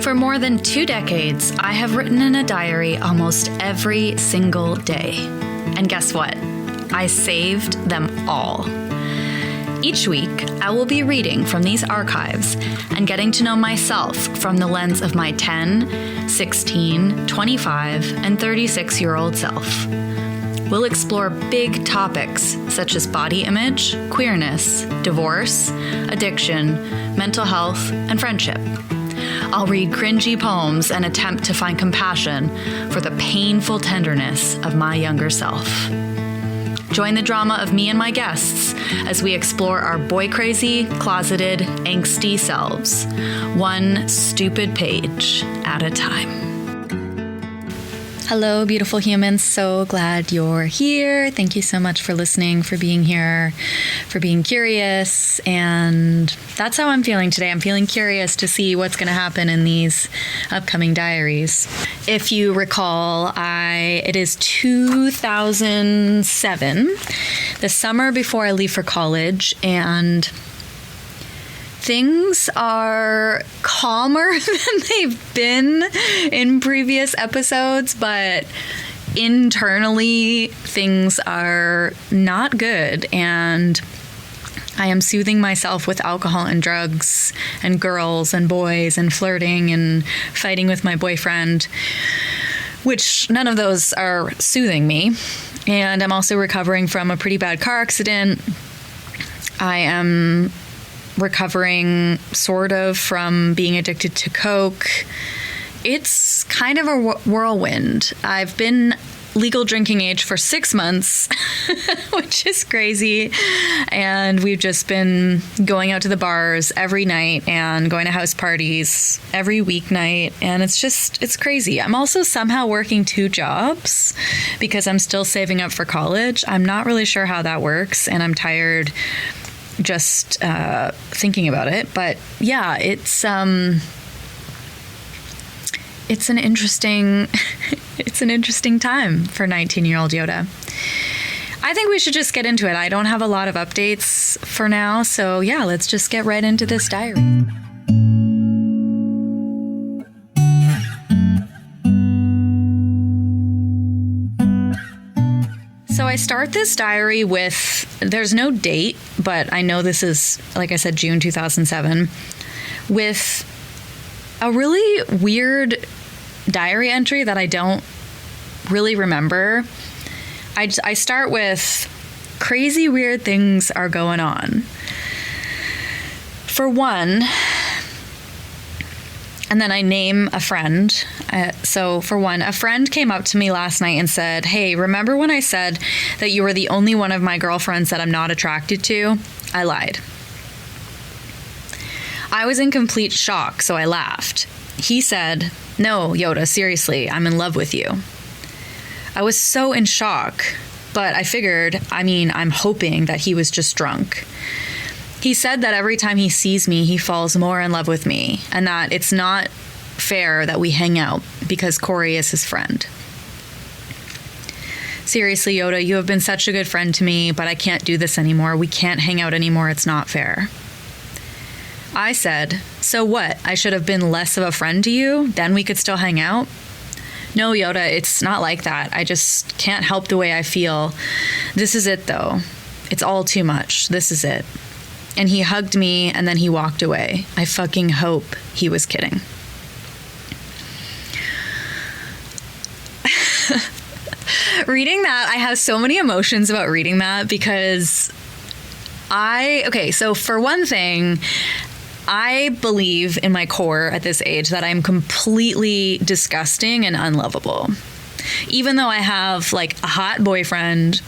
For more than 2 decades, I have written in a diary almost every single day. And guess what? I saved them all. Each week, I will be reading from these archives and getting to know myself from the lens of my 10, 16, 25, and 36-year-old self. We'll explore big topics such as body image, queerness, divorce, addiction, mental health, and friendship. I'll read cringy poems and attempt to find compassion for the painful tenderness of my younger self. Join the drama of me and my guests as we explore our boy-crazy, closeted, angsty selves, one stupid page at a time. Hello, beautiful humans. So glad you're here. Thank you so much for listening, for being here, for being curious. And that's how I'm feeling today. I'm feeling curious to see what's going to happen in these upcoming diaries. If you recall, it is 2007, the summer before I leave for college, and things are calmer than they've been in previous episodes, but internally things are not good, and I am soothing myself with alcohol and drugs and girls and boys and flirting and fighting with my boyfriend, which none of those are soothing me. And I'm also recovering from a pretty bad car accident. I am recovering sort of from being addicted to coke. It's kind of a whirlwind. I've been legal drinking age for 6 months, which is crazy. And we've just been going out to the bars every night and going to house parties every weeknight. And it's crazy. I'm also somehow working 2 jobs because I'm still saving up for college. I'm not really sure how that works, and I'm tired just thinking about it. But yeah, it's an interesting time for 19-year-old Yoda. I think we should just get into it. I don't have a lot of updates for now, so yeah, let's just get right into this diary. So I start this diary with, there's no date, but I know this is, like I said, June 2007, with a really weird diary entry that I don't really remember. I start with, crazy weird things are going on. For one, and then I name a friend. So for one, a friend came up to me last night and said, "Hey, remember when I said that you were the only one of my girlfriends that I'm not attracted to? I lied." I was in complete shock, so I laughed. He said, "No, Yoda, seriously, I'm in love with you." I was so in shock, but I figured, I'm hoping that he was just drunk. He said that every time he sees me, he falls more in love with me, and that it's not fair that we hang out because Corey is his friend. "Seriously, Yoda, you have been such a good friend to me, but I can't do this anymore. We can't hang out anymore. It's not fair." I said, "So what? I should have been less of a friend to you? Then we could still hang out?" "No, Yoda, it's not like that. I just can't help the way I feel. This is it, though. It's all too much. This is it." And he hugged me, and then he walked away. I fucking hope he was kidding. Reading that, I have so many emotions about reading that because so for one thing, I believe in my core at this age that I'm completely disgusting and unlovable. Even though I have like a hot boyfriend,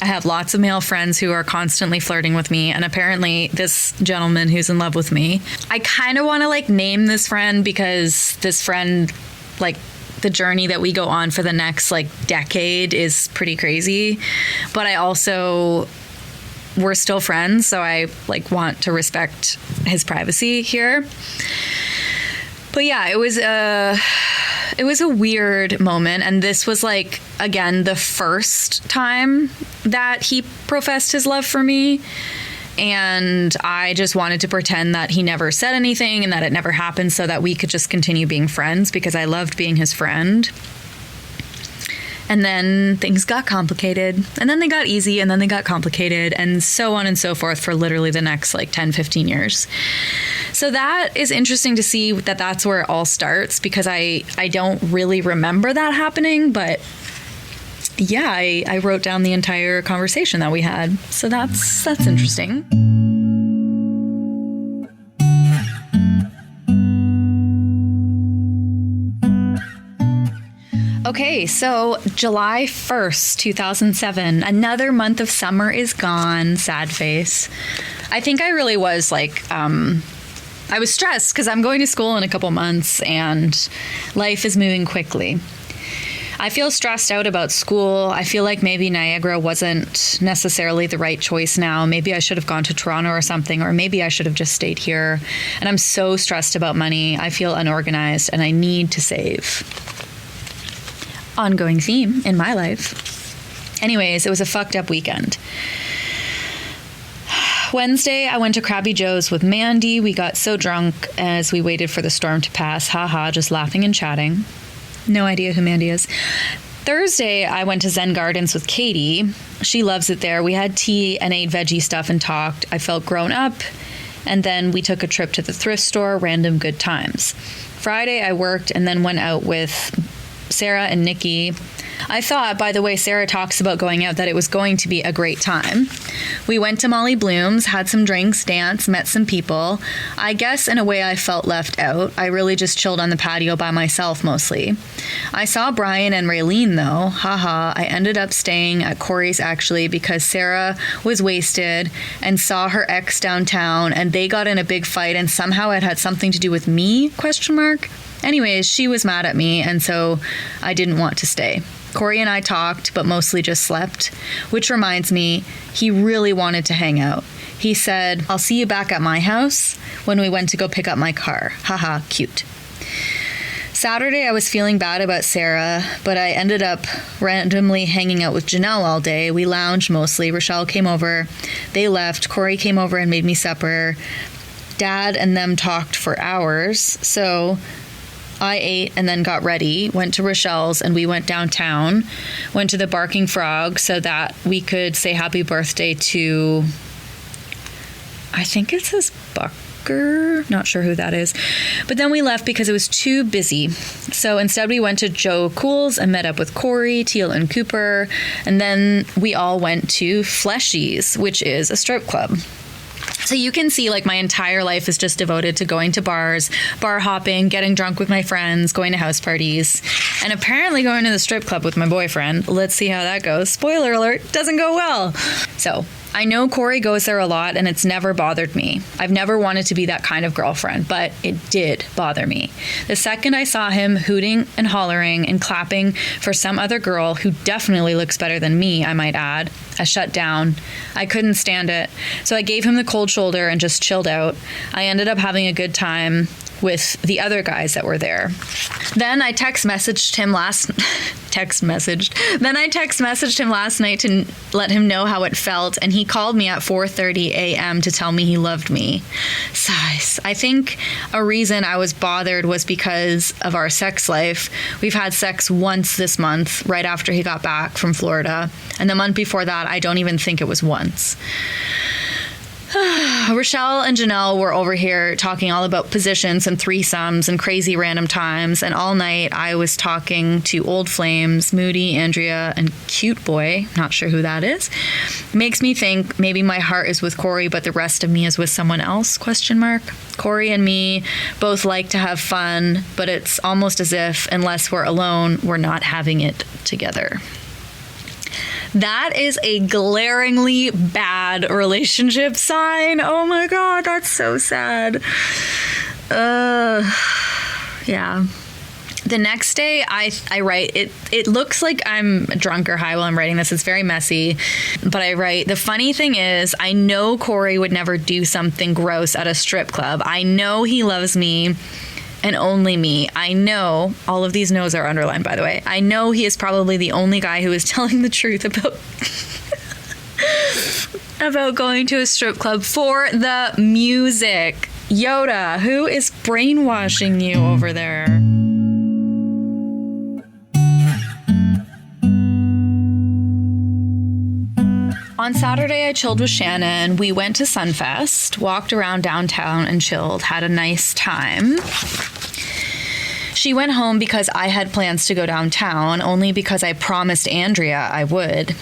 I have lots of male friends who are constantly flirting with me, and apparently this gentleman who's in love with me. I kind of want to name this friend because this friend, the journey that we go on for the next decade is pretty crazy. But I also, we're still friends, so I want to respect his privacy here. But yeah, it was a weird moment, and this was again the first time that he professed his love for me. And I just wanted to pretend that he never said anything and that it never happened so that we could just continue being friends because I loved being his friend. And then things got complicated, and then they got easy, and then they got complicated, and so on and so forth for literally the next 10, 15 years. So that is interesting to see that that's where it all starts, because I don't really remember that happening, but yeah, I wrote down the entire conversation that we had. So that's interesting. Okay, so July 1st, 2007, another month of summer is gone, sad face. I think I really was I was stressed because I'm going to school in a couple months and life is moving quickly. I feel stressed out about school. I feel like maybe Niagara wasn't necessarily the right choice now. Maybe I should have gone to Toronto or something, or maybe I should have just stayed here. And I'm so stressed about money. I feel unorganized and I need to save. Ongoing theme in my life. Anyways, it was a fucked up weekend. Wednesday, I went to Krabby Joe's with Mandy. We got so drunk as we waited for the storm to pass. Haha, just laughing and chatting. No idea who Mandy is. Thursday, I went to Zen Gardens with Katie. She loves it there. We had tea and ate veggie stuff and talked. I felt grown up. And then we took a trip to the thrift store, random good times. Friday, I worked and then went out with Sarah and Nikki. I thought, by the way, Sarah talks about going out, that it was going to be a great time. We went to Molly Bloom's, had some drinks, danced, met some people. I guess in a way I felt left out. I really just chilled on the patio by myself mostly. I saw Brian and Raylene though. Haha, I ended up staying at Corey's actually because Sarah was wasted and saw her ex downtown and they got in a big fight and somehow it had something to do with me, ? Anyways, she was mad at me, and so I didn't want to stay. Corey and I talked, but mostly just slept, which reminds me, he really wanted to hang out. He said, I'll see you back at my house when we went to go pick up my car. Haha, cute. Saturday, I was feeling bad about Sarah, but I ended up randomly hanging out with Janelle all day. We lounged mostly. Rochelle came over. They left. Corey came over and made me supper. Dad and them talked for hours, so I ate and then got ready, went to Rochelle's, and we went downtown, went to the Barking Frog so that we could say happy birthday to, I think it says Bucker, not sure who that is. But then we left because it was too busy. So instead we went to Joe Cool's and met up with Corey, Teal, and Cooper. And then we all went to Fleshy's, which is a strip club. So you can see my entire life is just devoted to going to bars, bar hopping, getting drunk with my friends, going to house parties, and apparently going to the strip club with my boyfriend. Let's see how that goes. Spoiler alert, doesn't go well. So I know Corey goes there a lot and it's never bothered me. I've never wanted to be that kind of girlfriend, but it did bother me. The second I saw him hooting and hollering and clapping for some other girl who definitely looks better than me, I might add, I shut down. I couldn't stand it. So I gave him the cold shoulder and just chilled out. I ended up having a good time with the other guys that were there. Then I text messaged him last night to let him know how it felt, and he called me at 4:30 a.m. to tell me he loved me. Sighs. I think a reason I was bothered was because of our sex life. We've had sex once this month, right after he got back from Florida, and the month before that, I don't even think it was once. Rochelle and Janelle were over here talking all about positions and threesomes and crazy random times, and all night I was talking to old flames, Moody, Andrea, and Cute Boy, not sure who that is. Makes me think maybe my heart is with Corey, but the rest of me is with someone else, ? Corey and me both like to have fun, but it's almost as if, unless we're alone, we're not having it together. That is a glaringly bad relationship sign. Oh my God, that's so sad. Yeah. The next day, I write, it looks like I'm drunk or high while I'm writing this. It's very messy. But I write, the funny thing is, I know Corey would never do something gross at a strip club. I know he loves me. And only me. I know, all of these no's are underlined, by the way. I know he is probably the only guy who is telling the truth about about going to a strip club for the music. Yoda, who is brainwashing you over there? On Saturday, I chilled with Shannon. We went to Sunfest, walked around downtown and chilled, had a nice time. She went home because I had plans to go downtown, only because I promised Andrea I would.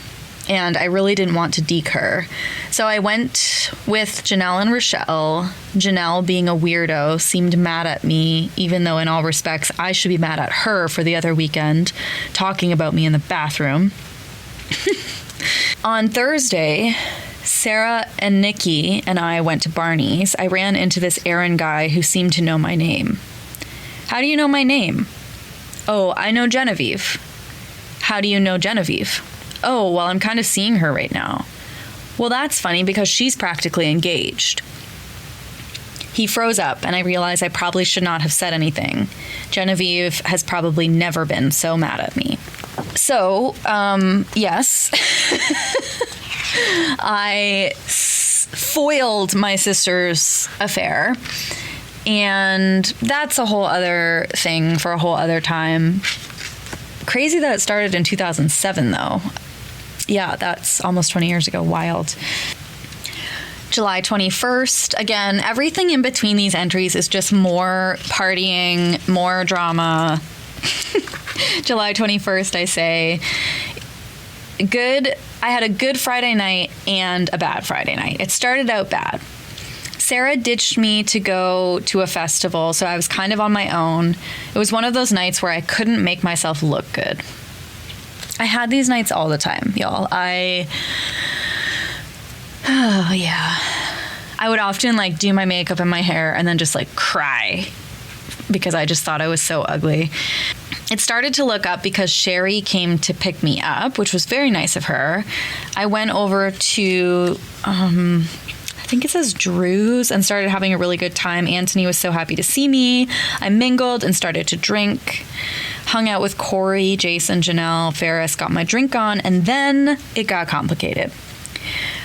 And I really didn't want to deke her. So I went with Janelle and Rochelle. Janelle, being a weirdo, seemed mad at me, even though in all respects I should be mad at her for the other weekend, talking about me in the bathroom. On Thursday, Sarah and Nikki and I went to Barney's. I ran into this errand guy who seemed to know my name. How do you know my name? Oh, I know Genevieve. How do you know Genevieve? Oh, well, I'm kind of seeing her right now. Well, that's funny because she's practically engaged. He froze up, and I realized I probably should not have said anything. Genevieve has probably never been so mad at me. So, yes, I foiled my sister's affair, and that's a whole other thing for a whole other time. Crazy that it started in 2007, though. Yeah, that's almost 20 years ago. Wild. July 21st. Again, everything in between these entries is just more partying, more drama. July 21st, I say. Good. I had a good Friday night and a bad Friday night. It started out bad. Sarah ditched me to go to a festival, so I was kind of on my own. It was one of those nights where I couldn't make myself look good. I had these nights all the time, y'all. Oh, yeah. I would often do my makeup and my hair and then just cry because I just thought I was so ugly. It started to look up because Sherry came to pick me up, which was very nice of her. I went over to, I think it says Drew's, and started having a really good time. Anthony was so happy to see me. I mingled and started to drink. Hung out with Corey, Jason, Janelle, Ferris, got my drink on, and then it got complicated.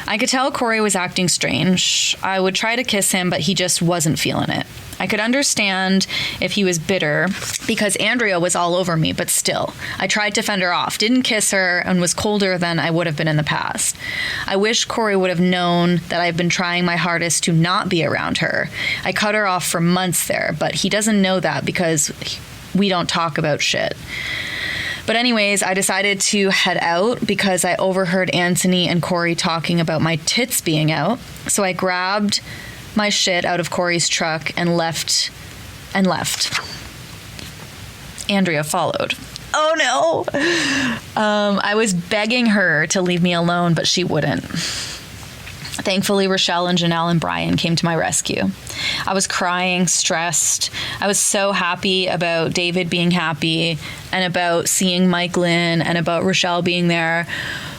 I could tell Corey was acting strange. I would try to kiss him, but he just wasn't feeling it. I could understand if he was bitter because Andrea was all over me, but still, I tried to fend her off, didn't kiss her, and was colder than I would have been in the past. I wish Corey would have known that I've been trying my hardest to not be around her. I cut her off for months there, but he doesn't know that because we don't talk about shit. But anyways, I decided to head out because I overheard Anthony and Corey talking about my tits being out. So I grabbed my shit out of Corey's truck and left. Andrea followed. Oh no! I was begging her to leave me alone, but she wouldn't. Thankfully, Rochelle and Janelle and Brian came to my rescue. I was crying, stressed. I was so happy about David being happy and about seeing Mike Lynn and about Rochelle being there.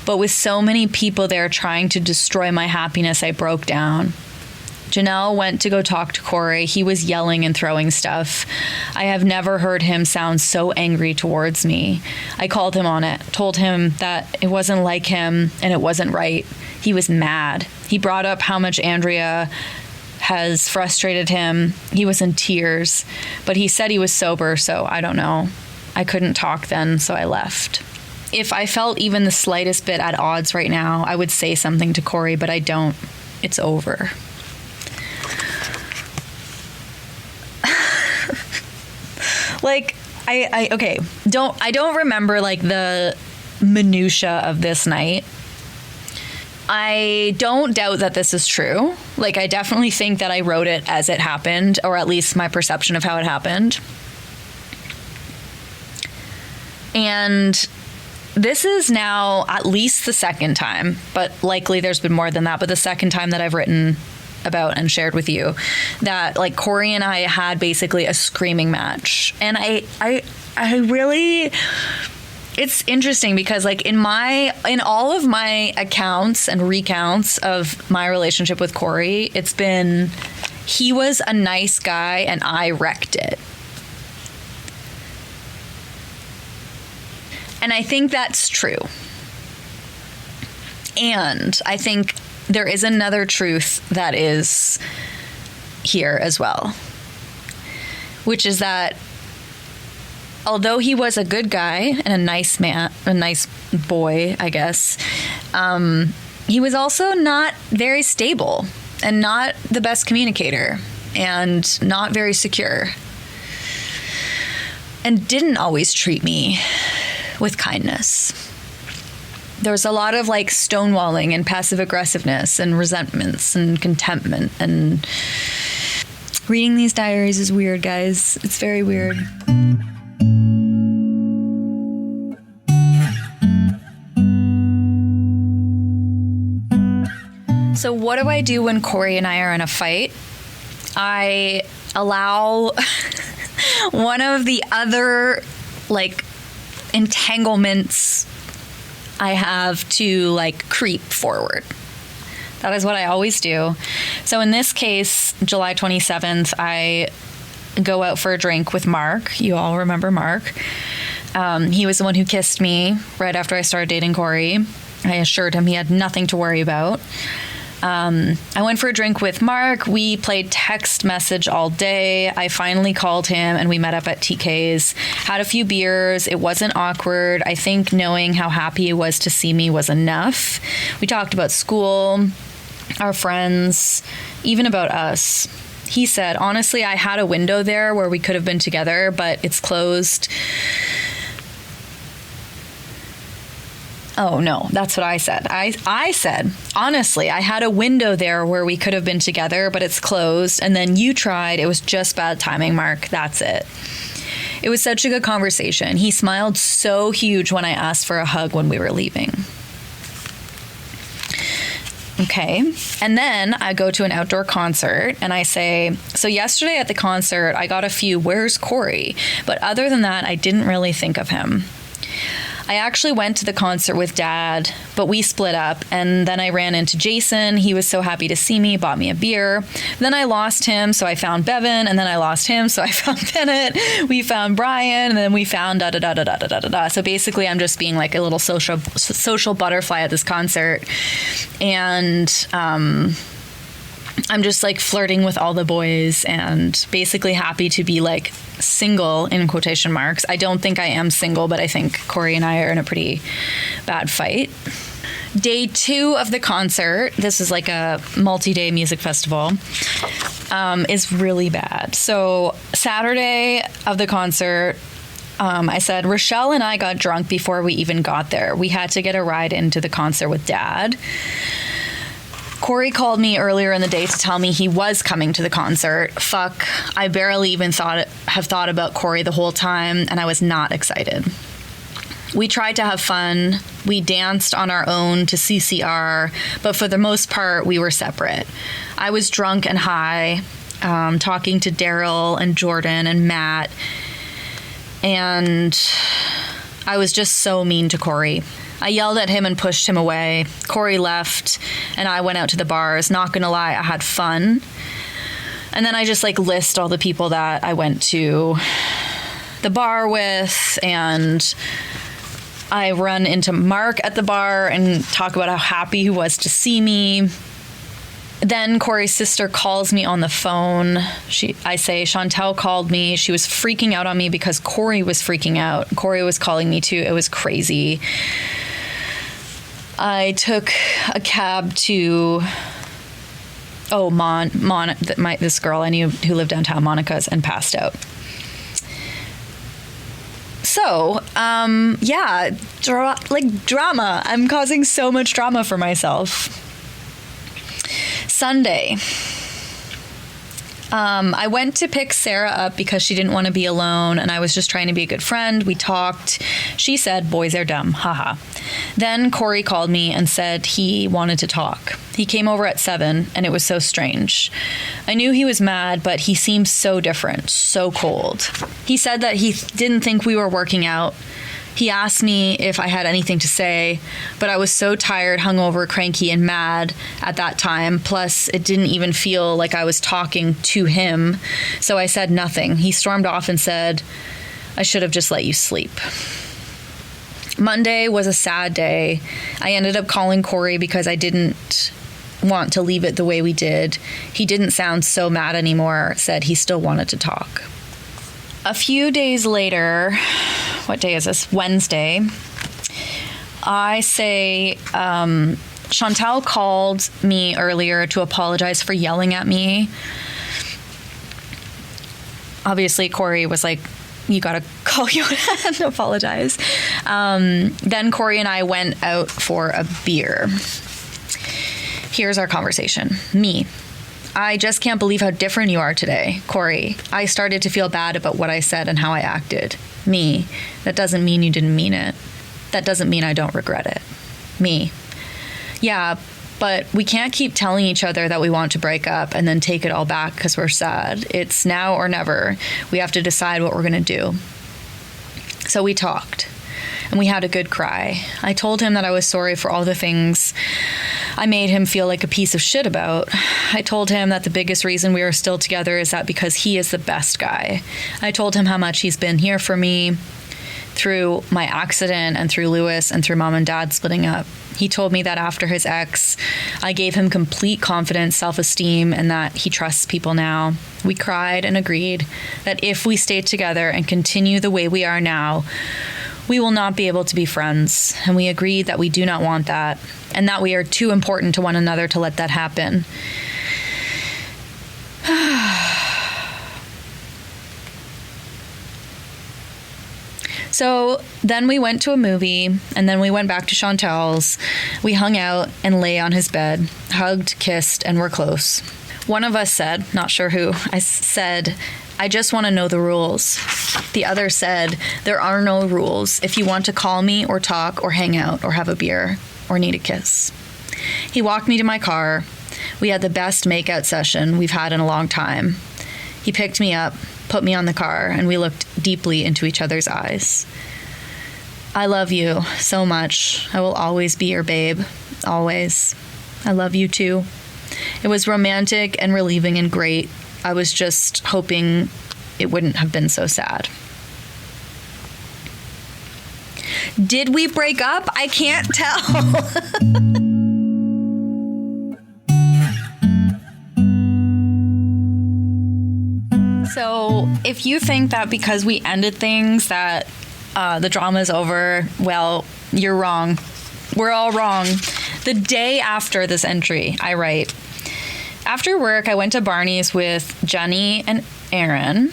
But with so many people there trying to destroy my happiness, I broke down. Janelle went to go talk to Corey. He was yelling and throwing stuff. I have never heard him sound so angry towards me. I called him on it, told him that it wasn't like him and it wasn't right. He was mad. He brought up how much Andrea has frustrated him. He was in tears, but he said he was sober, so I don't know. I couldn't talk then, so I left. If I felt even the slightest bit at odds right now, I would say something to Corey, but I don't. It's over. I don't remember the minutia of this night. I don't doubt that this is true. I definitely think that I wrote it as it happened, or at least my perception of how it happened. And this is now at least the second time, but likely there's been more than that, but the second time that I've written about and shared with you that Corey and I had basically a screaming match. And I really, it's interesting because in all of my accounts and recounts of my relationship with Corey, it's been, he was a nice guy and I wrecked it. And I think that's true. And I think there is another truth that is here as well, which is that although he was a good guy and a nice man, a nice boy, I guess, he was also not very stable and not the best communicator and not very secure and didn't always treat me with kindness. There was a lot of like stonewalling and passive aggressiveness and resentments and contentment, and reading these diaries is weird, guys. It's very weird. So what do I do when Corey and I are in a fight? I allow one of the other like entanglements I have to like creep forward. That is what I always do. So in this case, July 27th, I go out for a drink with Mark. You all remember Mark. He was the one who kissed me right after I started dating Corey. I assured him he had nothing to worry about. I went for a drink with Mark. We played text message all day. I finally called him and we met up at TK's, had a few beers. It wasn't awkward. I think knowing how happy he was to see me was enough. We talked about school, our friends, even about us. He said, honestly, I had a window there where we could have been together, but it's closed. Oh, no, that's what I said. I said, honestly, I had a window there where we could have been together, but it's closed. And then you tried. It was just bad timing, Mark. That's it. It was such a good conversation. He smiled so huge when I asked for a hug when we were leaving. Okay. And then I go to an outdoor concert and I say, so yesterday at the concert, I got a few, where's Corey? But other than that, I didn't really think of him. I actually went to the concert with Dad, but we split up, and then I ran into Jason. He was so happy to see me, bought me a beer. Then I lost him, so I found Bevan, and then I lost him, so I found Bennett. We found Brian, and then we found da-da-da-da-da-da-da-da. So basically, I'm just being like a little social butterfly at this concert, and I'm just like flirting with all the boys and basically happy to be like single in quotation marks. I don't think I am single, but I think Corey and I are in a pretty bad fight. Day 2 of the concert, this is like a multi-day music festival, is really bad. So Saturday of the concert, I said, Rochelle and I got drunk before we even got there. We had to get a ride into the concert with Dad. Corey called me earlier in the day to tell me he was coming to the concert. Fuck, I barely even have thought about Corey the whole time, and I was not excited. We tried to have fun. We danced on our own to CCR, but for the most part, we were separate. I was drunk and high, talking to Daryl and Jordan and Matt, and I was just so mean to Corey. I yelled at him and pushed him away. Corey left, and I went out to the bars. Not gonna lie, I had fun. And then I just like list all the people that I went to the bar with, and I run into Mark at the bar and talk about how happy he was to see me. Then Corey's sister calls me on the phone. I say, Chantel called me. She was freaking out on me because Corey was freaking out. Corey was calling me too. It was crazy. I took a cab to, this girl I knew who lived downtown, Monica's, and passed out. So, drama. I'm causing so much drama for myself. Sunday. I went to pick Sarah up because she didn't want to be alone, and I was just trying to be a good friend. We talked. She said, boys are dumb, haha. Then Corey called me and said he wanted to talk. He came over at 7, and it was so strange. I knew he was mad, but he seemed so different, so cold. He said that he didn't think we were working out. He asked me if I had anything to say, but I was so tired, hungover, cranky, and mad at that time. Plus, it didn't even feel like I was talking to him, so I said nothing. He stormed off and said, I should have just let you sleep. Monday was a sad day. I ended up calling Corey because I didn't want to leave it the way we did. He didn't sound so mad anymore, said he still wanted to talk. A few days later, what day is this? Wednesday. I say, Chantal called me earlier to apologize for yelling at me. Obviously, Corey was like, you gotta call you and apologize. Then Corey and I went out for a beer. Here's our conversation. Me. I just can't believe how different you are today. Corey. I started to feel bad about what I said and how I acted. Me. That doesn't mean you didn't mean it. That doesn't mean I don't regret it. Me. Yeah, but we can't keep telling each other that we want to break up and then take it all back because we're sad. It's now or never. We have to decide what we're going to do. So we talked, and we had a good cry. I told him that I was sorry for all the things I made him feel like a piece of shit about. I told him that the biggest reason we are still together is that because he is the best guy. I told him how much he's been here for me through my accident and through Lewis and through mom and dad splitting up. He told me that after his ex, I gave him complete confidence, self-esteem, and that he trusts people now. We cried and agreed that if we stay together and continue the way we are now, we will not be able to be friends. And we agreed that we do not want that, and that we are too important to one another to let that happen. So then we went to a movie, and then we went back to Chantal's. We hung out and lay on his bed, hugged, kissed, and were close. One of us said, not sure who, I said, I just want to know the rules. The other said, there are no rules if you want to call me or talk or hang out or have a beer or need a kiss. He walked me to my car. We had the best makeout session we've had in a long time. He picked me up, put me on the car, and we looked deeply into each other's eyes. I love you so much. I will always be your babe. Always. I love you too. It was romantic and relieving and great. I was just hoping it wouldn't have been so sad. Did we break up? I can't tell. So if you think that because we ended things that the drama is over, well, you're wrong. We're all wrong. The day after this entry, I write, after work, I went to Barney's with Jenny and Aaron.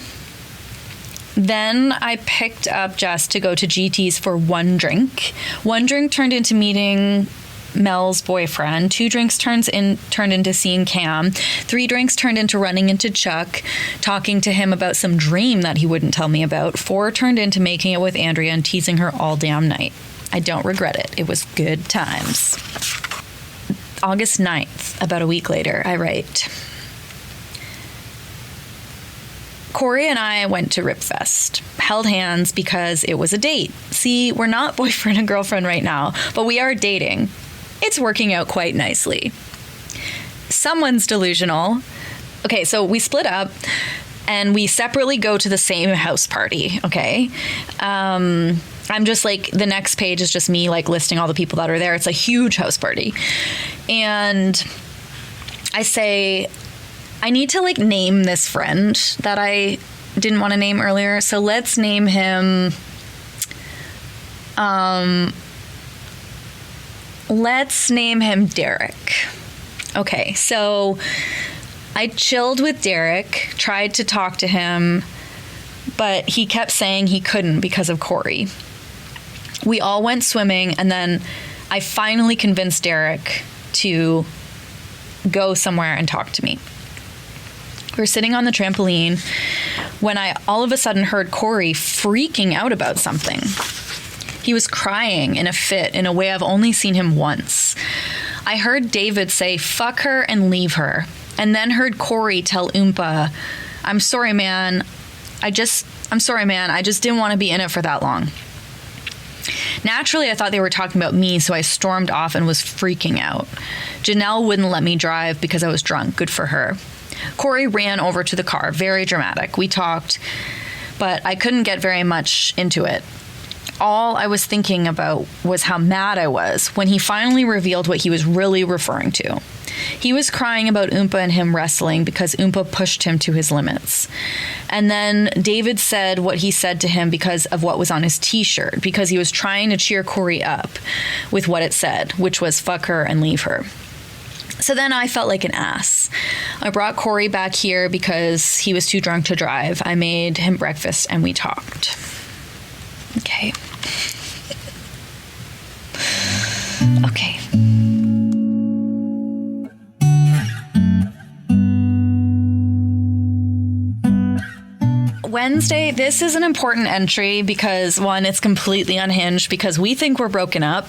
Then I picked up Jess to go to GT's for one drink. One drink turned into meeting Mel's boyfriend. 2 drinks turned into seeing Cam. 3 drinks turned into running into Chuck, talking to him about some dream that he wouldn't tell me about. 4 turned into making it with Andrea and teasing her all damn night. I don't regret it. It was good times. August 9th, about a week later, I write, Corey and I went to Ripfest, held hands because it was a date. See, we're not boyfriend and girlfriend right now, but we are dating. It's working out quite nicely. Someone's delusional. Okay, so we split up and we separately go to the same house party, okay? I'm just like, the next page is just me like listing all the people that are there. It's a huge house party. And I say, I need to like name this friend that I didn't want to name earlier. So let's name him, Derek. Okay, so I chilled with Derek, tried to talk to him, but he kept saying he couldn't because of Corey. We all went swimming, and then I finally convinced Derek to go somewhere and talk to me. We were sitting on the trampoline when I all of a sudden heard Corey freaking out about something. He was crying in a fit in a way I've only seen him once. I heard David say, fuck her and leave her. And then heard Corey tell Oompa, I'm sorry, man. I just didn't want to be in it for that long. Naturally, I thought they were talking about me, so I stormed off and was freaking out. Janelle wouldn't let me drive because I was drunk. Good for her. Corey ran over to the car, very dramatic. We talked, but I couldn't get very much into it. All I was thinking about was how mad I was when he finally revealed what he was really referring to. He was crying about Oompa and him wrestling because Oompa pushed him to his limits. And then David said what he said to him because of what was on his t-shirt, because he was trying to cheer Corey up with what it said, which was fuck her and leave her. So then I felt like an ass. I brought Corey back here because he was too drunk to drive. I made him breakfast and we talked. Okay. Okay. Wednesday, this is an important entry because, one, it's completely unhinged because we think we're broken up.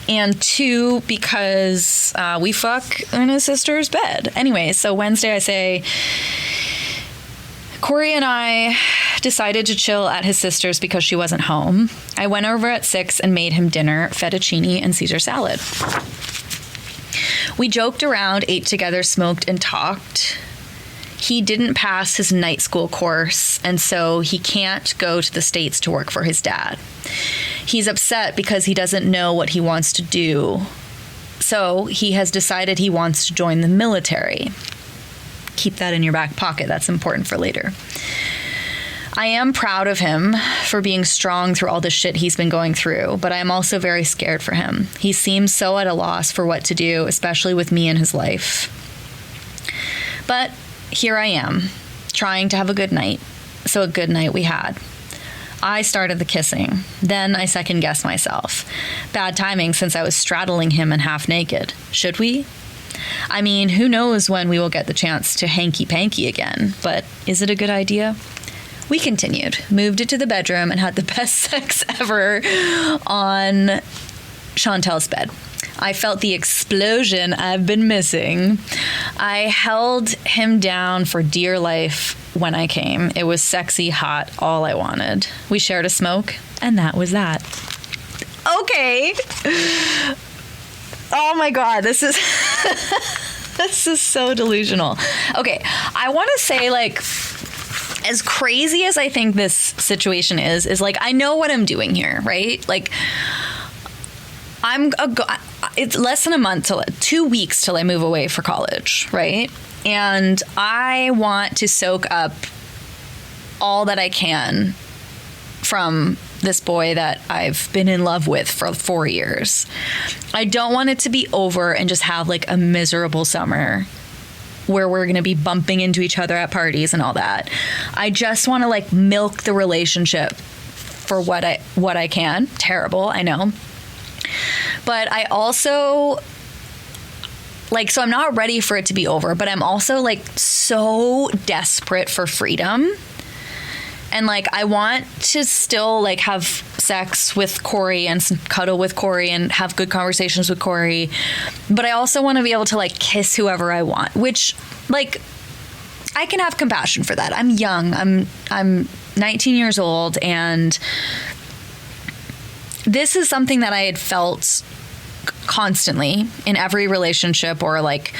And two, because we fuck in his sister's bed. Anyway, so Wednesday I say, Corey and I decided to chill at his sister's because she wasn't home. I went over at 6 and made him dinner, fettuccine and Caesar salad. We joked around, ate together, smoked, and talked. He didn't pass his night school course, and so he can't go to the States to work for his dad. He's upset because he doesn't know what he wants to do. So he has decided he wants to join the military. Keep that in your back pocket. That's important for later. I am proud of him for being strong through all the shit he's been going through, but I am also very scared for him. He seems so at a loss for what to do, especially with me in his life. But here I am, trying to have a good night. So a good night we had. I started the kissing. Then I second-guessed myself. Bad timing since I was straddling him and half naked. Should we? I mean, who knows when we will get the chance to hanky-panky again, but is it a good idea? We continued, moved it to the bedroom, and had the best sex ever on Chantel's bed. I felt the explosion I've been missing. I held him down for dear life when I came. It was sexy, hot, all I wanted. We shared a smoke, and that was that. Okay. Oh my God, this is this is so delusional. Okay, I want to say, like, as crazy as I think this situation is like, I know what I'm doing here, right? Like, it's less than a month 2 weeks till I move away for college, right? And I want to soak up all that I can from this boy that I've been in love with for 4 years. I don't want it to be over and just have like a miserable summer where we're going to be bumping into each other at parties and all that. I just want to like milk the relationship for what I can. Terrible, I know. But I also, like, so I'm not ready for it to be over, but I'm also, like, so desperate for freedom. And, like, I want to still, like, have sex with Corey and cuddle with Corey and have good conversations with Corey. But I also want to be able to, like, kiss whoever I want, which, like, I can have compassion for that. I'm young. I'm 19 years old, and this is something that I had felt constantly in every relationship, or like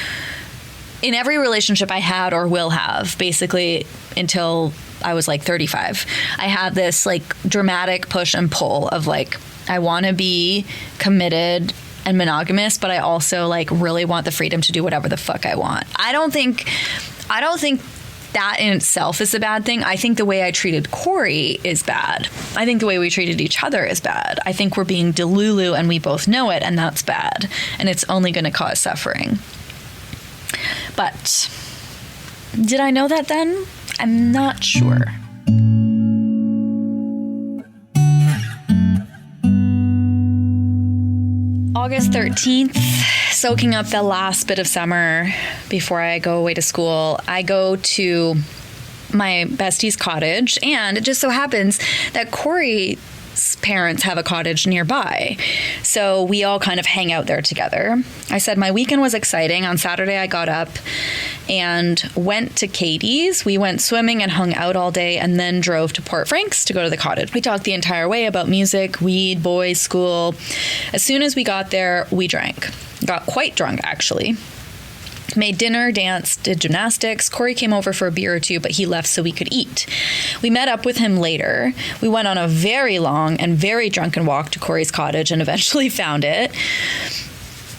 in every relationship I had or will have, basically until I was like 35. I had this like dramatic push and pull of like, I want to be committed and monogamous, but I also like really want the freedom to do whatever the fuck I want. I don't think that in itself is a bad thing. I think the way I treated Corey is bad. I think the way we treated each other is bad. I think we're being delulu and we both know it, and that's bad. And it's only going to cause suffering. But did I know that then? I'm not sure. August 13th, soaking up the last bit of summer before I go away to school, I go to my bestie's cottage, and it just so happens that Corey's parents have a cottage nearby. So we all kind of hang out there together. I said my weekend was exciting. On Saturday, I got up and went to Katie's. We went swimming and hung out all day, and then drove to Port Franks to go to the cottage. We talked the entire way about music, weed, boys, school. As soon as we got there, we drank. Got quite drunk, actually. Made dinner, danced, did gymnastics. Corey came over for a beer or two, but he left so we could eat. We met up with him later. We went on a very long and very drunken walk to Corey's cottage and eventually found it.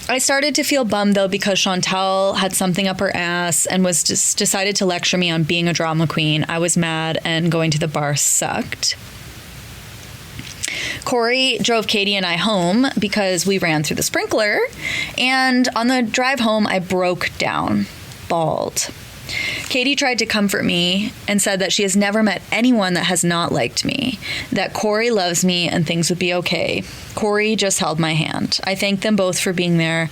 I started to feel bummed, though, because Chantal had something up her ass and was just decided to lecture me on being a drama queen. I was mad, and going to the bar sucked. Corey drove Katie and I home because we ran through the sprinkler, and on the drive home, I broke down, bawled. Katie tried to comfort me and said that she has never met anyone that has not liked me, that Corey loves me and things would be okay. Corey just held my hand. I thanked them both for being there,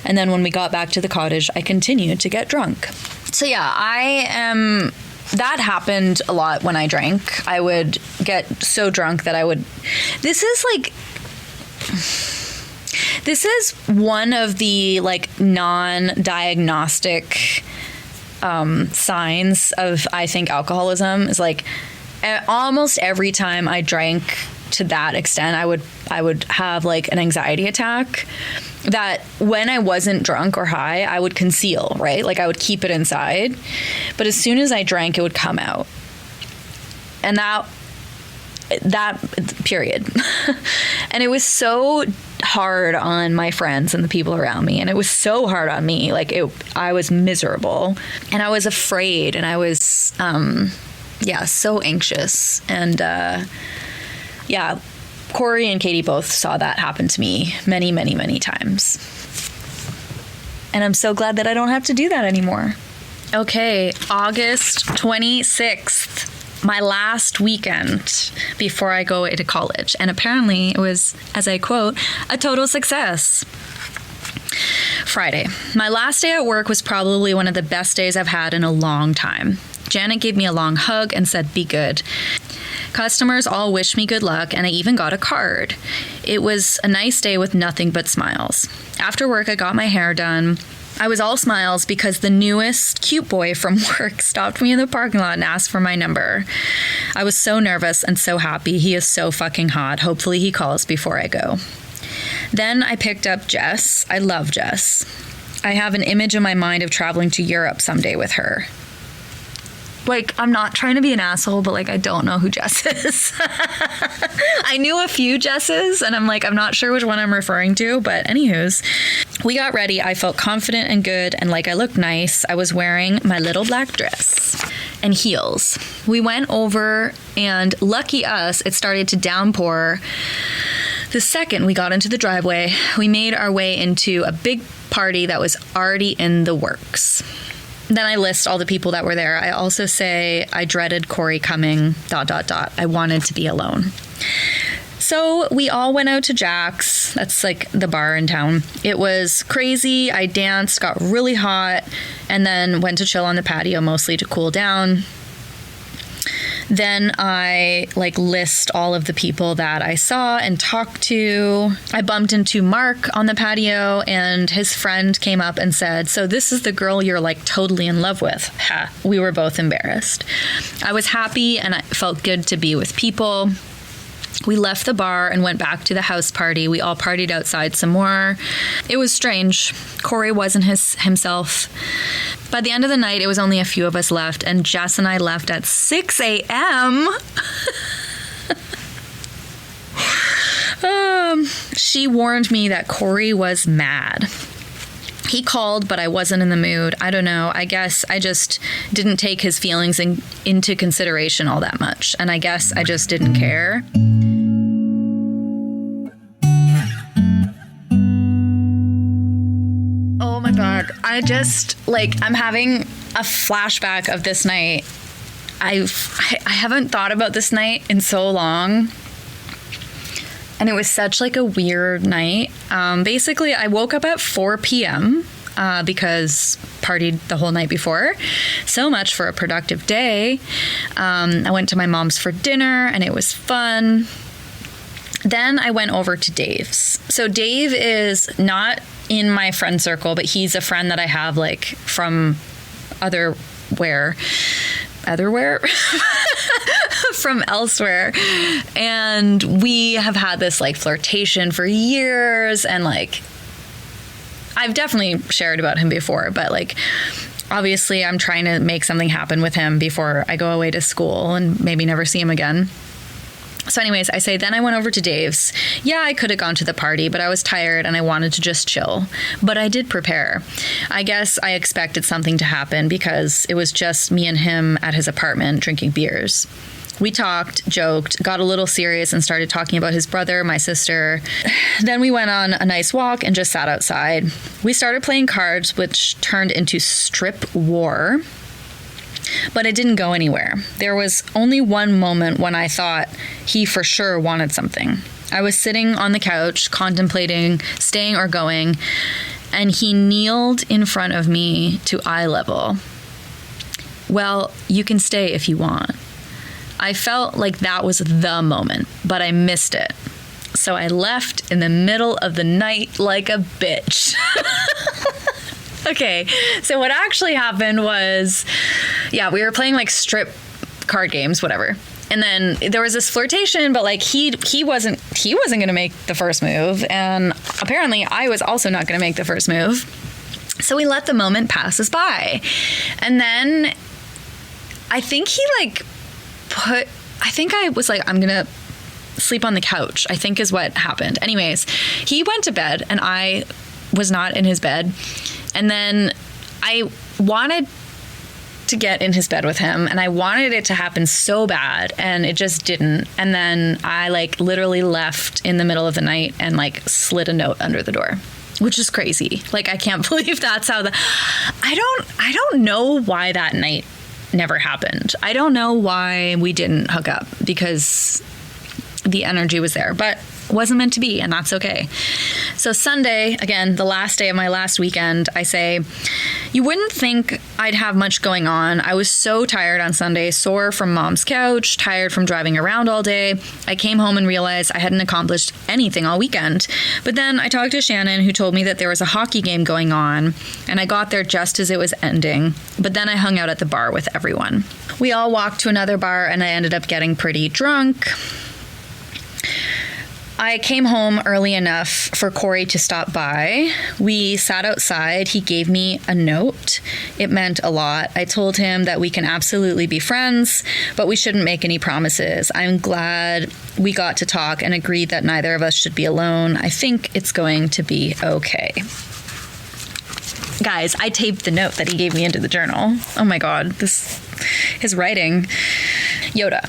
and then when we got back to the cottage, I continued to get drunk. So yeah, that happened a lot when I drank. I would get so drunk that this is one of the like non-diagnostic signs of, I think, alcoholism is like almost every time I drank to that extent, I would have like an anxiety attack that when I wasn't drunk or high, I would conceal, right? Like I would keep it inside. But as soon as I drank, it would come out. And that period. And it was so hard on my friends and the people around me, and it was so hard on me. Like I was miserable, and I was afraid, and I was so anxious. And Corey and Katie both saw that happen to me many, many, many times, and I'm so glad that I don't have to do that anymore. Okay, August 26th. My last weekend before I go into college. And apparently it was, as I quote, a total success. Friday. My last day at work was probably one of the best days I've had in a long time. Janet gave me a long hug and said, "Be good." Customers all wished me good luck, and I even got a card. It was a nice day with nothing but smiles. After work, I got my hair done. I was all smiles because the newest cute boy from work stopped me in the parking lot and asked for my number. I was so nervous and so happy. He is so fucking hot. Hopefully he calls before I go. Then I picked up Jess. I love Jess. I have an image in my mind of traveling to Europe someday with her. Like, I'm not trying to be an asshole, but, like, I don't know who Jess is. I knew a few Jesses, and I'm not sure which one I'm referring to, but anywho's. We got ready. I felt confident and good, and like I looked nice. I was wearing my little black dress and heels. We went over, and lucky us, it started to downpour. The second we got into the driveway, we made our way into a big party that was already in the works. Then I list all the people that were there. I also say I dreaded Corey coming, ... I wanted to be alone. So we all went out to Jack's. That's like the bar in town. It was crazy. I danced, got really hot, and then went to chill on the patio, mostly to cool down. Then I list all of the people that I saw and talked to. I bumped into Mark on the patio, and his friend came up and said, "So this is the girl you're totally in love with." Ha. We were both embarrassed. I was happy, and it felt good to be with people. We left the bar and went back to the house party. We all partied outside some more. It was strange. Corey wasn't himself. By the end of the night, it was only a few of us left, and Jess and I left at 6 a.m. She warned me that Corey was mad. He called, but I wasn't in the mood. I don't know. I guess I just didn't take his feelings into consideration all that much, and I guess I just didn't care. Oh my God. I just, I'm having a flashback of this night. I haven't thought about this night in so long. And it was such a weird night. Basically, I woke up at 4 p.m. Because partied the whole night before. So much for a productive day. I went to my mom's for dinner, and it was fun. Then I went over to Dave's. So Dave is not in my friend circle, but he's a friend that I have from otherwhere from elsewhere, and we have had this flirtation for years, and I've definitely shared about him before, but obviously I'm trying to make something happen with him before I go away to school and maybe never see him again. So anyways, I say, then I went over to Dave's. Yeah, I could have gone to the party, but I was tired and I wanted to just chill. But I did prepare. I guess I expected something to happen because it was just me and him at his apartment drinking beers. We talked, joked, got a little serious and started talking about his brother, my sister. Then we went on a nice walk and just sat outside. We started playing cards, which turned into strip war. But it didn't go anywhere. There was only one moment when I thought he for sure wanted something. I was sitting on the couch contemplating staying or going, and he kneeled in front of me to eye level. Well, you can stay if you want. I felt like that was the moment, but I missed it. So I left in the middle of the night like a bitch. Okay, so what actually happened was, we were playing like strip card games, whatever. And then there was this flirtation, but like he wasn't going to make the first move, and apparently I was also not going to make the first move. So we let the moment pass us by. And then I think I was like, I'm going to sleep on the couch, I think is what happened. Anyways, he went to bed and I was not in his bed. And then I wanted to get in his bed with him and I wanted it to happen so bad and it just didn't. And then I like literally left in the middle of the night and like slid a note under the door, which is crazy. Like, I can't believe that's how I don't know why that night never happened. I don't know why we didn't hook up because the energy was there, but wasn't meant to be, and that's okay. So Sunday, again, the last day of my last weekend, I say, you wouldn't think I'd have much going on. I was so tired on Sunday, sore from mom's couch, tired from driving around all day. I came home and realized I hadn't accomplished anything all weekend. But then I talked to Shannon, who told me that there was a hockey game going on, and I got there just as it was ending. But then I hung out at the bar with everyone. We all walked to another bar, and I ended up getting pretty drunk. I came home early enough for Corey to stop by. We sat outside. He gave me a note. It meant a lot. I told him that we can absolutely be friends, but we shouldn't make any promises. I'm glad we got to talk and agreed that neither of us should be alone. I think it's going to be okay. Guys, I taped the note that he gave me into the journal. Oh my God, his writing. Yoda.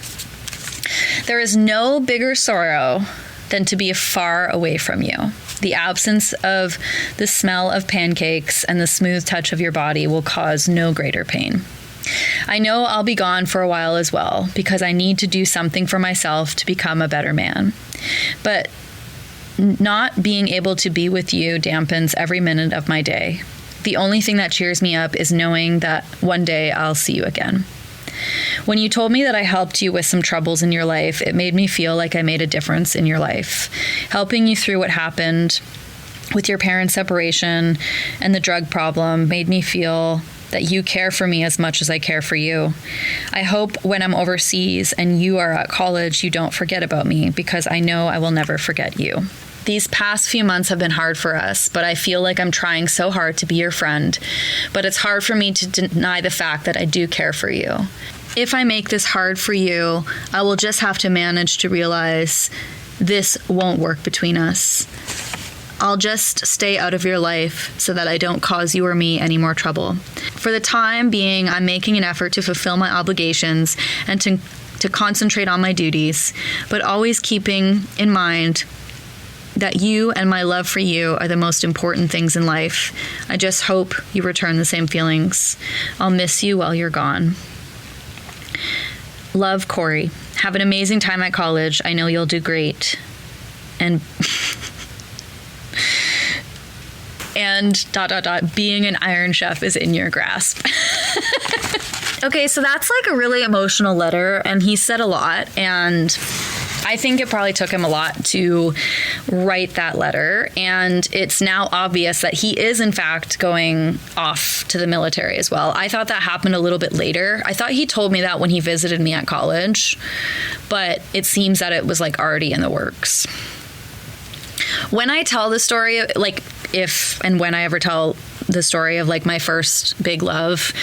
There is no bigger sorrow than to be far away from you. The absence of the smell of pancakes and the smooth touch of your body will cause no greater pain. I know I'll be gone for a while as well, because I need to do something for myself to become a better man. But not being able to be with you dampens every minute of my day. The only thing that cheers me up is knowing that one day I'll see you again. When you told me that I helped you with some troubles in your life, it made me feel like I made a difference in your life. Helping you through what happened with your parents' separation and the drug problem made me feel that you care for me as much as I care for you. I hope when I'm overseas and you are at college, you don't forget about me, because I know I will never forget you. These past few months have been hard for us, but I feel like I'm trying so hard to be your friend. But it's hard for me to deny the fact that I do care for you. If I make this hard for you, I will just have to manage to realize this won't work between us. I'll just stay out of your life so that I don't cause you or me any more trouble. For the time being, I'm making an effort to fulfill my obligations and to concentrate on my duties, but always keeping in mind that you and my love for you are the most important things in life. I just hope you return the same feelings. I'll miss you while you're gone. Love, Corey. Have an amazing time at college. I know you'll do great. And being an Iron Chef is in your grasp. Okay, so that's like a really emotional letter, and he said a lot, and I think it probably took him a lot to write that letter, and it's now obvious that he is in fact going off to the military as well. I thought that happened a little bit later. I thought he told me that when he visited me at college, but it seems that it was like already in the works. When I tell the story, like if and when I ever tell the story of like my first big love,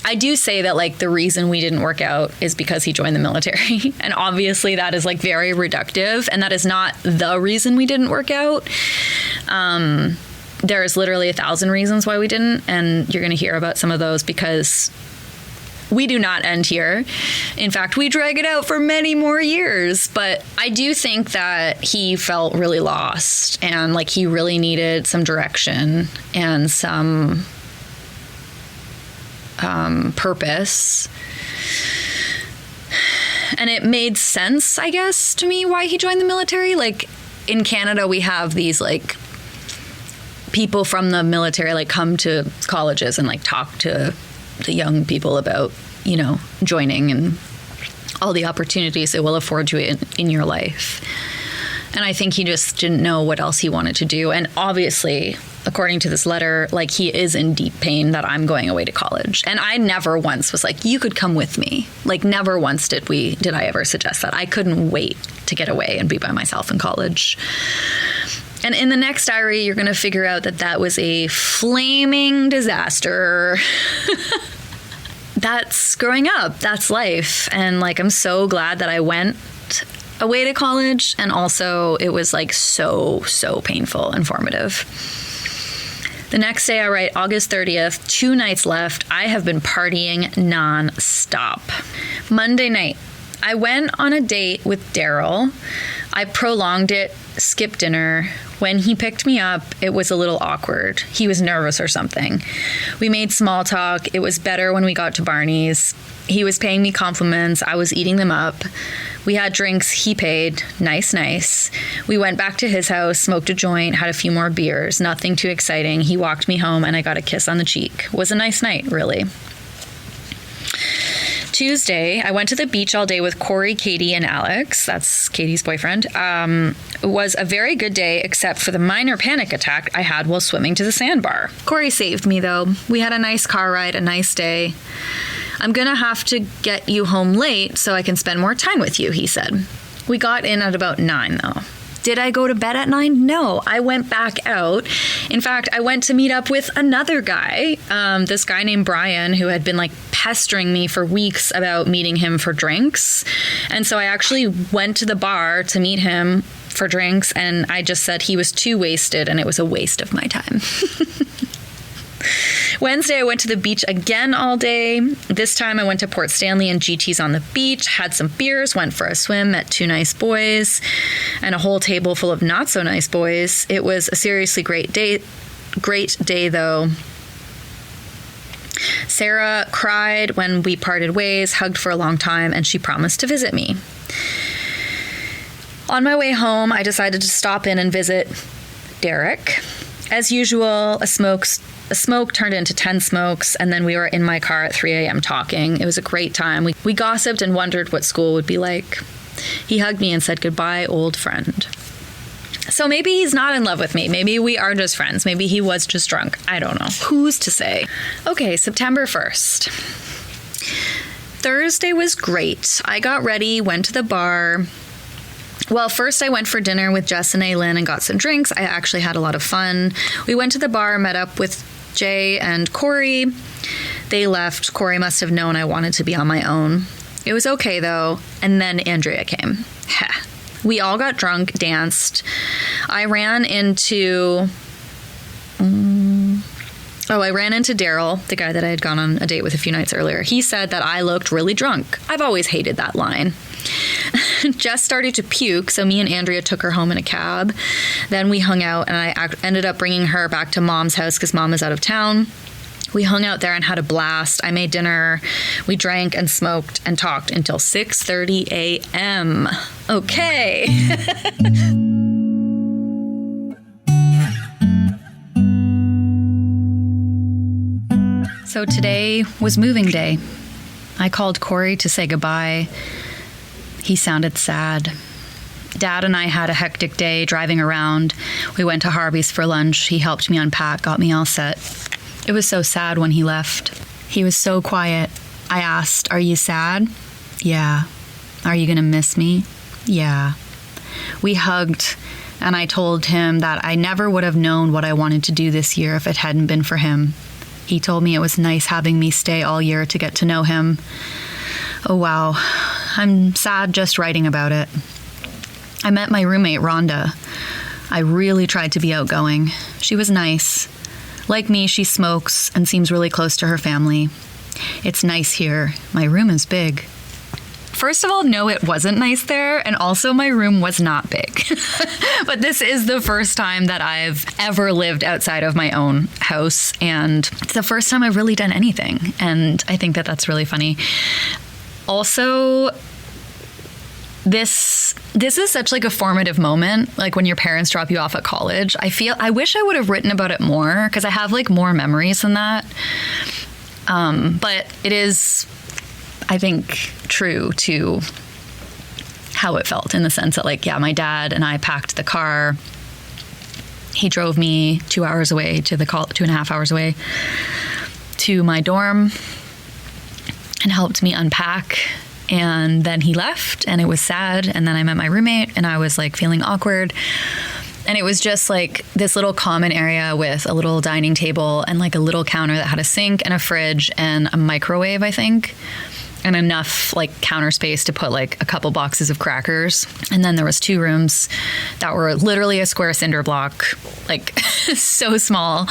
I do say that, like, the reason we didn't work out is because he joined the military. And obviously that is, like, very reductive. And that is not the reason we didn't work out. There is literally 1,000 reasons why we didn't. And you're going to hear about some of those because we do not end here. In fact, we drag it out for many more years. But I do think that he felt really lost and like he really needed some direction and some purpose. And it made sense, I guess, to me why he joined the military. Like in Canada, we have these like people from the military like come to colleges and like talk to the young people about, you know, joining and all the opportunities it will afford you in your life. And I think he just didn't know what else he wanted to do. And obviously, according to this letter, like he is in deep pain that I'm going away to college. And I never once was like, you could come with me. Like never once did I ever suggest that. I couldn't wait to get away and be by myself in college. And in the next diary, you're going to figure out that that was a flaming disaster. That's growing up. That's life. And like, I'm so glad that I went away to college. And also it was like so painful and formative. The next day I write August 30th, 2 nights left. I have been partying non-stop. Monday night, I went on a date with Daryl. I prolonged it, skipped dinner. When he picked me up, it was a little awkward. He was nervous or something. We made small talk. It was better when we got to Barney's. He was paying me compliments. I was eating them up. We had drinks. He paid. Nice. We went back to his house, smoked a joint, had a few more beers. Nothing too exciting. He walked me home and I got a kiss on the cheek. It was a nice night, really. Tuesday, I went to the beach all day with Corey, Katie, and Alex. That's Katie's boyfriend. It was a very good day, except for the minor panic attack I had while swimming to the sandbar. Corey saved me, though. We had a nice car ride, a nice day. I'm gonna have to get you home late so I can spend more time with you, he said. We got in at about 9, though. Did I go to bed at 9? No, I went back out. In fact, I went to meet up with another guy, this guy named Brian, who had been like pestering me for weeks about meeting him for drinks. And so I actually went to the bar to meet him for drinks, and I just said he was too wasted and it was a waste of my time. Wednesday, I went to the beach again all day. This time I went to Port Stanley and GT's on the beach, had some beers, went for a swim, met 2 nice boys, and a whole table full of not so nice boys. It was a seriously great day though. Sarah cried when we parted ways, hugged for a long time, and she promised to visit me. On my way home, I decided to stop in and visit Derek. As usual, a smoke turned into 10 smokes, and then we were in my car at 3 a.m. talking. It was a great time. We gossiped and wondered what school would be like. He hugged me and said, "Goodbye, old friend." So maybe he's not in love with me. Maybe we are just friends. Maybe he was just drunk. I don't know. Who's to say? Okay, September 1st. Thursday was great. I got ready, went to the bar. Well, first I went for dinner with Jess and Aylin and got some drinks. I actually had a lot of fun. We went to the bar, met up with Jay and Corey. They left. Corey must have known I wanted to be on my own. It was okay, though. And then Andrea came. We all got drunk, danced. I ran into Daryl, the guy that I had gone on a date with a few nights earlier. He said that I looked really drunk. I've always hated that line. Jess started to puke, so me and Andrea took her home in a cab. Then we hung out, and I ended up bringing her back to Mom's house because Mom is out of town. We hung out there and had a blast. I made dinner. We drank and smoked and talked until 6:30 a.m. Okay. So today was moving day. I called Corey to say goodbye. He sounded sad. Dad and I had a hectic day driving around. We went to Harvey's for lunch. He helped me unpack, got me all set. It was so sad when he left. He was so quiet. I asked, "Are you sad?" "Yeah." "Are you gonna miss me?" "Yeah." We hugged, and I told him that I never would have known what I wanted to do this year if it hadn't been for him. He told me it was nice having me stay all year to get to know him. Oh, wow. I'm sad just writing about it. I met my roommate, Rhonda. I really tried to be outgoing. She was nice. Like me, she smokes and seems really close to her family. It's nice here. My room is big. First of all, no, it wasn't nice there. And also my room was not big. But this is the first time that I've ever lived outside of my own house. And it's the first time I've really done anything. And I think that that's really funny. Also, this is such like a formative moment, like when your parents drop you off at college. I wish I would have written about it more because I have like more memories than that. But it is, I think, true to how it felt in the sense that like, yeah, my dad and I packed the car. He drove me 2 hours away to the 2.5 hours away to my dorm and helped me unpack. And then he left and it was sad. And then I met my roommate and I was like feeling awkward. And it was just like this little common area with a little dining table and like a little counter that had a sink and a fridge and a microwave, I think, and enough like counter space to put like a couple boxes of crackers. And then there was 2 rooms that were literally a square cinder block, like so small.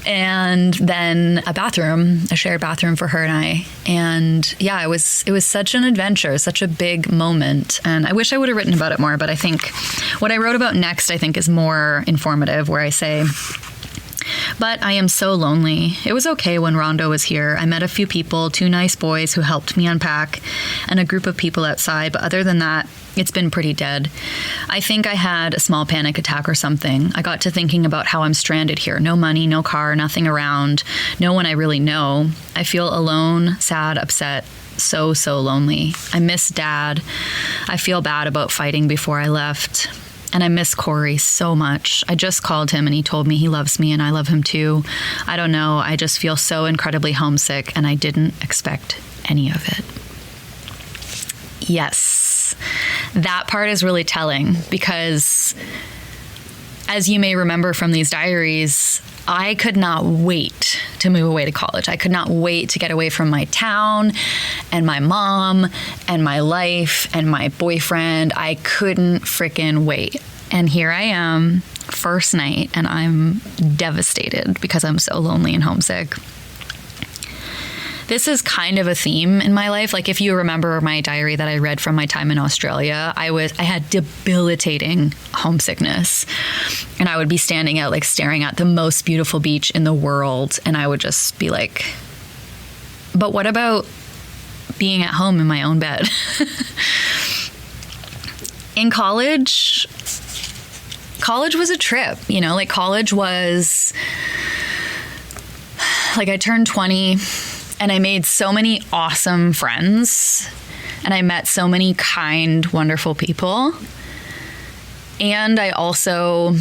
And then a bathroom, a shared bathroom for her and I. And yeah, it was such an adventure, such a big moment. And I wish I would have written about it more, but I think what I wrote about next, I think, is more informative, where I say, but I am so lonely. It was okay when Rhonda was here. I met a few people, 2 nice boys who helped me unpack, and a group of people outside. But other than that, it's been pretty dead. I think I had a small panic attack or something. I got to thinking about how I'm stranded here. No money, no car, nothing around, no one I really know. I feel alone, sad, upset, so lonely. I miss Dad. I feel bad about fighting before I left. And I miss Corey so much. I just called him and he told me he loves me and I love him too. I don't know. I just feel so incredibly homesick and I didn't expect any of it. Yes, that part is really telling because, as you may remember from these diaries, I could not wait to move away to college. I could not wait to get away from my town and my mom and my life and my boyfriend. I couldn't freaking wait. And here I am, first night, and I'm devastated because I'm so lonely and homesick. This is kind of a theme in my life. Like if you remember my diary that I read from my time in Australia, I had debilitating homesickness. And I would be standing out like staring at the most beautiful beach in the world. And I would just be like, but what about being at home in my own bed? In college was a trip, you know, like college was like I turned 20 and I made so many awesome friends and I met so many kind, wonderful people. And I also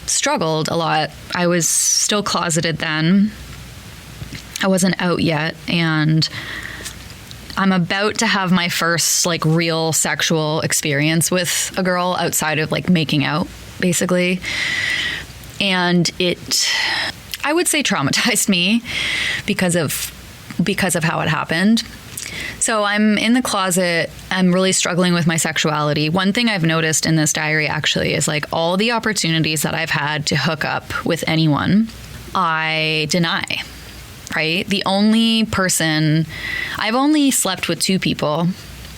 struggled a lot. I was still closeted then. I wasn't out yet. And I'm about to have my first like real sexual experience with a girl outside of like making out, basically. And it, I would say, traumatized me because of how it happened. So I'm in the closet. I'm really struggling with my sexuality. One thing I've noticed in this diary actually is like all the opportunities that I've had to hook up with anyone, I deny, right? The only person, I've only slept with 2 people,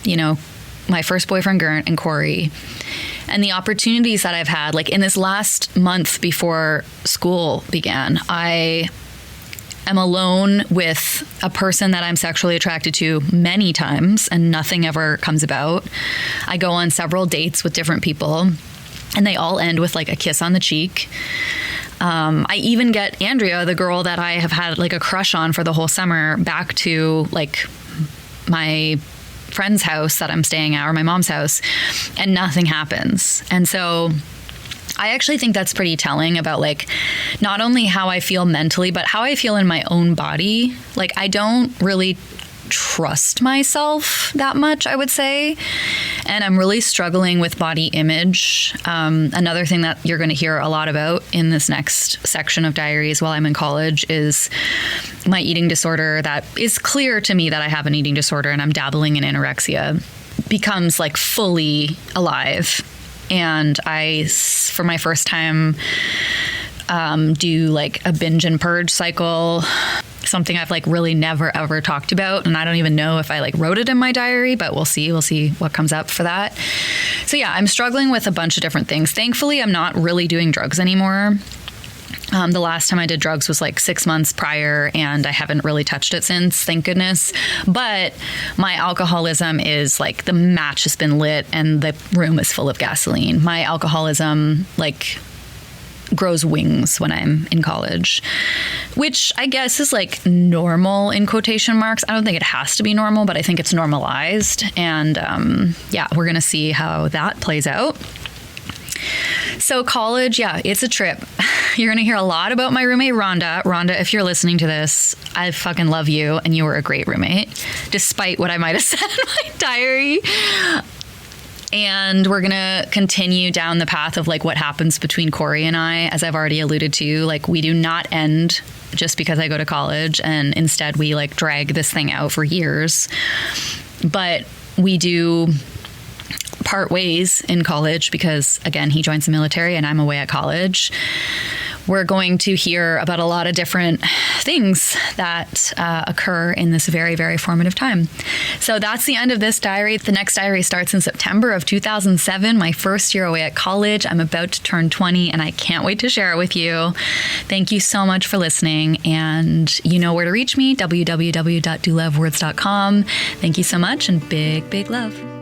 you know, my first boyfriend, Gert, and Corey. And the opportunities that I've had, like in this last month before school began, I am alone with a person that I'm sexually attracted to many times and nothing ever comes about. I go on several dates with different people and they all end with like a kiss on the cheek. I even get Andrea, the girl that I have had like a crush on for the whole summer, back to like my friend's house that I'm staying at, or my mom's house, and nothing happens. And so I actually think that's pretty telling about like not only how I feel mentally, but how I feel in my own body. Like I don't really trust myself that much, I would say. And I'm really struggling with body image. Another thing that you're going to hear a lot about in this next section of diaries while I'm in college is my eating disorder. That is clear to me that I have an eating disorder and I'm dabbling in anorexia becomes like fully alive. And I, for my first time, do like a binge and purge cycle, something I've like really never ever talked about. And I don't even know if I like wrote it in my diary, but we'll see what comes up for that. So yeah, I'm struggling with a bunch of different things. Thankfully, I'm not really doing drugs anymore. The last time I did drugs was like 6 months prior, and I haven't really touched it since, thank goodness. But my alcoholism is like the match has been lit and the room is full of gasoline. My alcoholism like grows wings when I'm in college, which I guess is like normal in quotation marks. I don't think it has to be normal, but I think it's normalized. And yeah, we're going to see how that plays out. So college, yeah, it's a trip. You're going to hear a lot about my roommate, Rhonda. Rhonda, if you're listening to this, I fucking love you, and you were a great roommate, despite what I might have said in my diary. And we're going to continue down the path of like what happens between Corey and I, as I've already alluded to. Like, we do not end just because I go to college, and instead we like drag this thing out for years. But we do part ways in college because, again, he joins the military and I'm away at college. We're going to hear about a lot of different things that occur in this very, very formative time. So that's the end of this diary. The next diary starts in September of 2007, my first year away at college. I'm about to turn 20 and I can't wait to share it with you. Thank you so much for listening. And you know where to reach me, www.dolovewords.com. Thank you so much and big, big love.